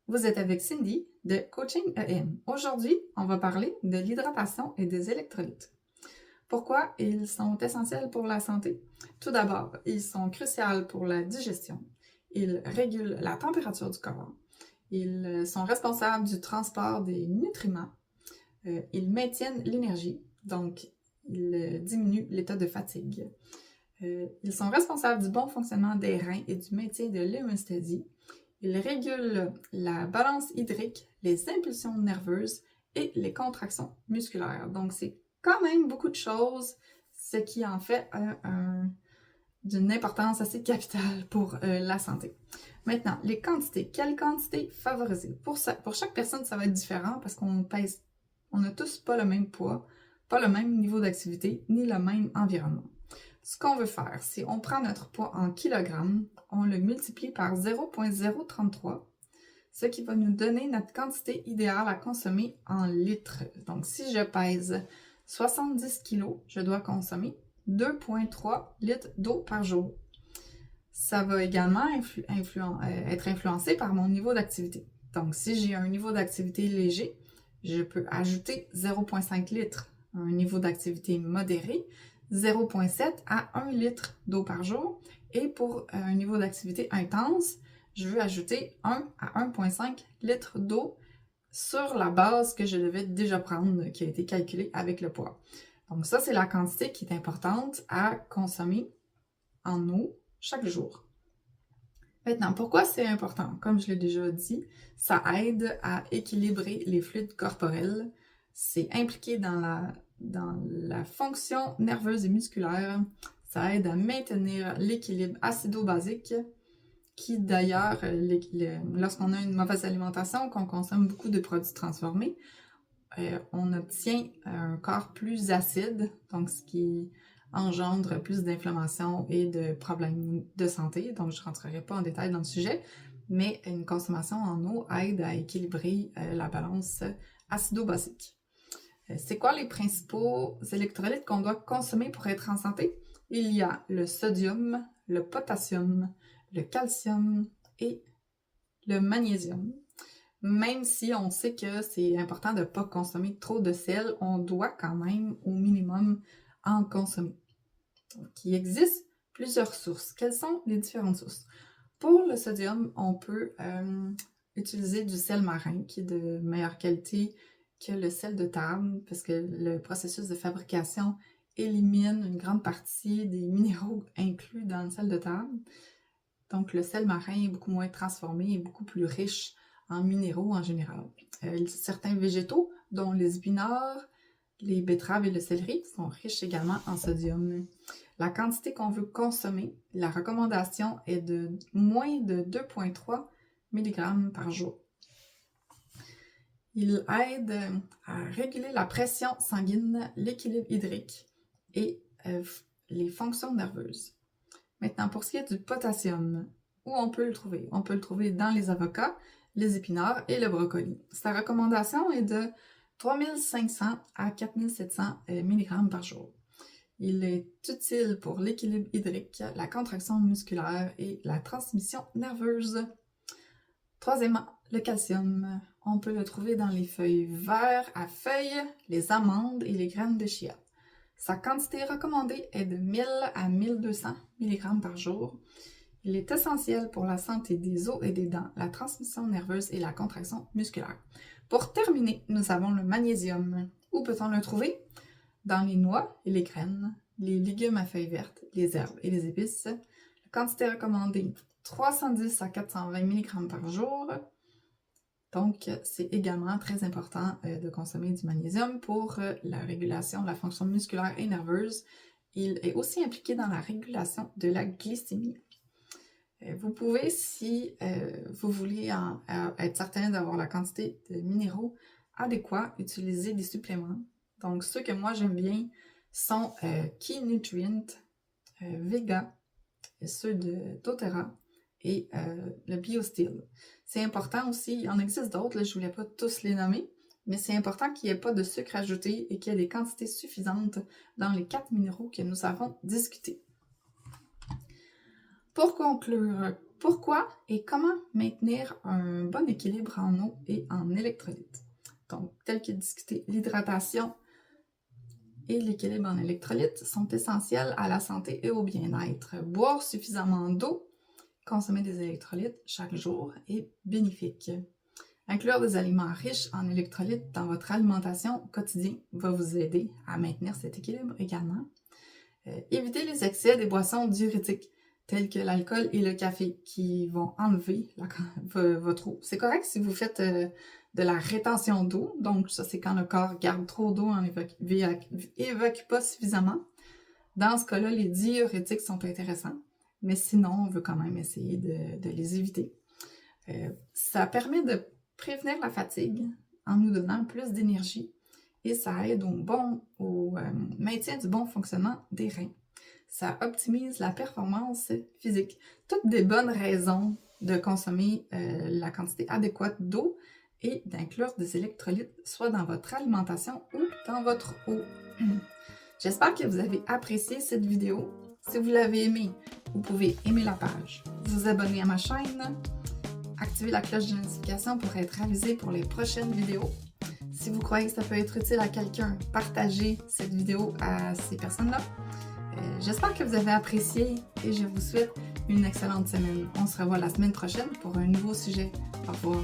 Vous êtes avec Cindy de Coaching EM. Aujourd'hui, on va parler de l'hydratation et des électrolytes. Pourquoi ils sont essentiels pour la santé? Tout d'abord, ils sont cruciaux pour la digestion. Ils régulent la température du corps. Ils sont responsables du transport des nutriments. Ils maintiennent l'énergie, donc ils diminuent l'état de fatigue. Ils sont responsables du bon fonctionnement des reins et du maintien de l'hémostase. Ils régulent la balance hydrique, les impulsions nerveuses et les contractions musculaires. Donc, c'est quand même beaucoup de choses, ce qui en fait d'une importance assez capitale pour la santé. Maintenant, les quantités. Quelle quantité favoriser? Pour chaque personne, ça va être différent parce qu'on n'a tous pas le même poids, pas le même niveau d'activité, ni le même environnement. Ce qu'on veut faire, c'est on prend notre poids en kilogrammes, on le multiplie par 0,033, ce qui va nous donner notre quantité idéale à consommer en litres. Donc, si je pèse 70 kg, je dois consommer 2,3 litres d'eau par jour. Ça va également être influencé par mon niveau d'activité. Donc, si j'ai un niveau d'activité léger, je peux ajouter 0,5 litres. Un niveau d'activité modéré, 0,7 à 1 litre d'eau par jour. Et pour un niveau d'activité intense, je veux ajouter 1 à 1,5 litres d'eau sur la base que je devais déjà prendre, qui a été calculée avec le poids. Donc ça, c'est la quantité qui est importante à consommer en eau chaque jour. Maintenant, pourquoi c'est important? Comme je l'ai déjà dit, ça aide à équilibrer les fluides corporels. C'est impliqué dans la fonction nerveuse et musculaire. Ça aide à maintenir l'équilibre acido-basique qui d'ailleurs, lorsqu'on a une mauvaise alimentation, qu'on consomme beaucoup de produits transformés, on obtient un corps plus acide, donc ce qui engendre plus d'inflammation et de problèmes de santé. Donc, je ne rentrerai pas en détail dans le sujet, mais une consommation en eau aide à équilibrer la balance acido-basique. C'est quoi les principaux électrolytes qu'on doit consommer pour être en santé? Il y a le sodium, le potassium, le calcium et le magnésium. Même si on sait que c'est important de ne pas consommer trop de sel, on doit quand même au minimum en consommer. Donc, il existe plusieurs sources. Quelles sont les différentes sources? Pour le sodium, on peut utiliser du sel marin qui est de meilleure qualité que le sel de table parce que le processus de fabrication élimine une grande partie des minéraux inclus dans le sel de table. Donc, le sel marin est beaucoup moins transformé et beaucoup plus riche en minéraux en général. Certains végétaux, dont les épinards, les betteraves et le céleri, sont riches également en sodium. La quantité qu'on veut consommer, la recommandation est de moins de 2,3 mg par jour. Il aide à réguler la pression sanguine, l'équilibre hydrique et les fonctions nerveuses. Maintenant, pour ce qui est du potassium, où on peut le trouver? On peut le trouver dans les avocats, les épinards et le brocoli. Sa recommandation est de 3500 à 4700 mg par jour. Il est utile pour l'équilibre hydrique, la contraction musculaire et la transmission nerveuse. Troisièmement, le calcium. On peut le trouver dans les feuilles verts à feuilles, les amandes et les graines de chia. Sa quantité recommandée est de 1000 à 1200 mg par jour. Il est essentiel pour la santé des os et des dents, la transmission nerveuse et la contraction musculaire. Pour terminer, nous avons le magnésium. Où peut-on le trouver? Dans les noix et les graines, les légumes à feuilles vertes, les herbes et les épices. La quantité recommandée, 310 à 420 mg par jour. Donc, c'est également très important de consommer du magnésium pour la régulation de la fonction musculaire et nerveuse. Il est aussi impliqué dans la régulation de la glycémie. Vous pouvez, si vous voulez être certain d'avoir la quantité de minéraux adéquats, utiliser des suppléments. Donc, ceux que moi j'aime bien sont Key Nutrient, Vega, ceux de doTERRA et le BioSteel. C'est important aussi, il en existe d'autres, je ne voulais pas tous les nommer, mais c'est important qu'il n'y ait pas de sucre ajouté et qu'il y ait des quantités suffisantes dans les 4 minéraux que nous avons discutés. Pour conclure, Pourquoi et comment maintenir un bon équilibre en eau et en électrolytes? Donc, tel que discuté, l'hydratation et l'équilibre en électrolytes sont essentiels à la santé et au bien-être. Boire suffisamment d'eau, consommer des électrolytes chaque jour est bénéfique. Inclure des aliments riches en électrolytes dans votre alimentation quotidienne va vous aider à maintenir cet équilibre également. Évitez les excès des boissons diurétiques, telles que l'alcool et le café, qui vont enlever votre eau. C'est correct si vous faites de la rétention d'eau, donc ça c'est quand le corps garde trop d'eau et évacue pas suffisamment. Dans ce cas-là, les diurétiques sont intéressants, mais sinon, on veut quand même essayer de les éviter. Ça permet de prévenir la fatigue en nous donnant plus d'énergie et ça aide au maintien du bon fonctionnement des reins. Ça optimise la performance physique. Toutes des bonnes raisons de consommer la quantité adéquate d'eau et d'inclure des électrolytes soit dans votre alimentation ou dans votre eau. J'espère que vous avez apprécié cette vidéo. Si vous l'avez aimée, vous pouvez aimer la page, vous abonner à ma chaîne, activer la cloche de notification pour être avisé pour les prochaines vidéos. Si vous croyez que ça peut être utile à quelqu'un, partagez cette vidéo à ces personnes-là. J'espère que vous avez apprécié et je vous souhaite une excellente semaine. On se revoit la semaine prochaine pour un nouveau sujet. Au revoir.